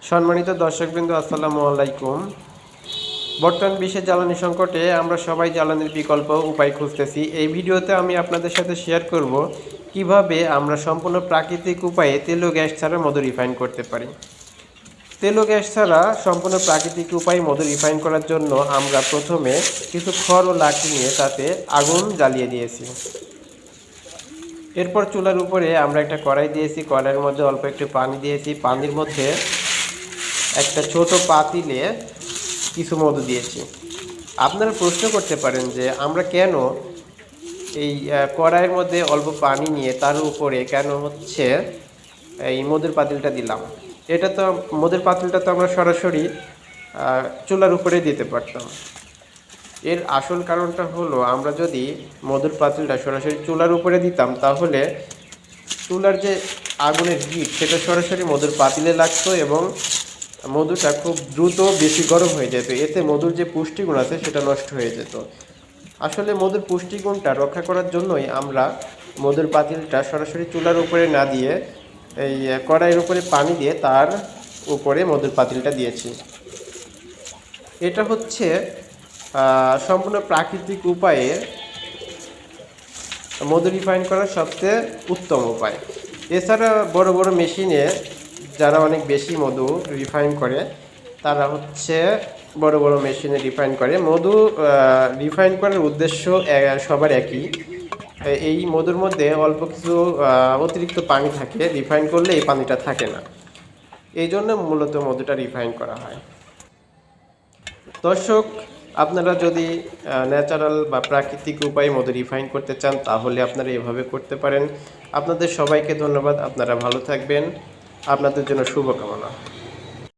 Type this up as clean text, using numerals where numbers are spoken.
সম্মানিত দর্শকবৃন্দ, আসসালামু আলাইকুম। বর্তমান বিশ্বে জ্বালানি সংকটে আমরা সবাই জ্বালানির বিকল্প উপায় খুঁজতেছি। এই ভিডিওতে আমি আপনাদের সাথে শেয়ার করব কিভাবে আমরা সম্পূর্ণ প্রাকৃতিক উপায়ে তেল ও গ্যাস ছাড়া মধু রিফাইন করতে পারি। তেল ও গ্যাস ছাড়া সম্পূর্ণ প্রাকৃতিক উপায়ে মধু রিফাইন করার জন্য আমরা প্রথমে কিছু খড় ও লাঠি নিয়ে তাতে আগুন জ্বালিয়ে দিয়েছি। এরপর চুলার উপরে আমরা একটা কড়াই দিয়েছি, কড়াইয়ের মধ্যে অল্প একটু পানি দিয়েছি, পানির মধ্যে একটা ছোট পাতিলে কিছু মধু দিয়েছি। আপনারা প্রশ্ন করতে পারেন যে আমরা কেন এই কড়াইয়ের মধ্যে অল্প পানি নিয়ে তার উপরে কেন হচ্ছে এই মধুর পাতিলটা দিলাম। এটা তো মধুর পাতিলটা তো আমরা সরাসরি চুলার উপরে দিতে পারতাম। এর আসল কারণটা হলো, আমরা যদি মধুর পাতিলটা সরাসরি চুলার উপরে দিতাম তাহলে চুলার যে আগুনের হিট সেটা সরাসরি মধুর পাতিলে লাগতো এবং মধুটা খুব দ্রুত বেশি গরম হয়ে যেত। এতে মধুর যে পুষ্টিগুণ আছে সেটা নষ্ট হয়ে যেত। আসলে মধুর পুষ্টিগুণটা রক্ষা করার জন্যই আমরা মধুর পাতিলটা সরাসরি চুলার উপরে না দিয়ে এই কড়াইয়ের উপরে পানি দিয়ে তার উপরে মধুর পাতিলটা দিয়েছি। এটা হচ্ছে সম্পূর্ণ প্রাকৃতিক উপায়ে মধু রিফাইন করার সবচেয়ে উত্তম উপায়। এছাড়া বড় বড় মেশিনে যারা অনেক বেশি মধু রিফাইন করে তারা হচ্ছে বড় বড় মেশিনে রিফাইন করে। মধু রিফাইন করার উদ্দেশ্য সবার একই। এই মধুর মধ্যে অল্প কিছু অতিরিক্ত পানি থাকে, রিফাইন করলে এই পানিটা থাকে না, এই জন্য মূলত মধুটা রিফাইন করা হয়। দর্শক, আপনারা যদি ন্যাচারাল বা প্রাকৃতিক উপায়ে মধু রিফাইন করতে চান তাহলে আপনারা এভাবে করতে পারেন। আপনাদের সবাইকে ধন্যবাদ। আপনারা ভালো থাকবেন। আপনাদের জন্য শুভকামনা।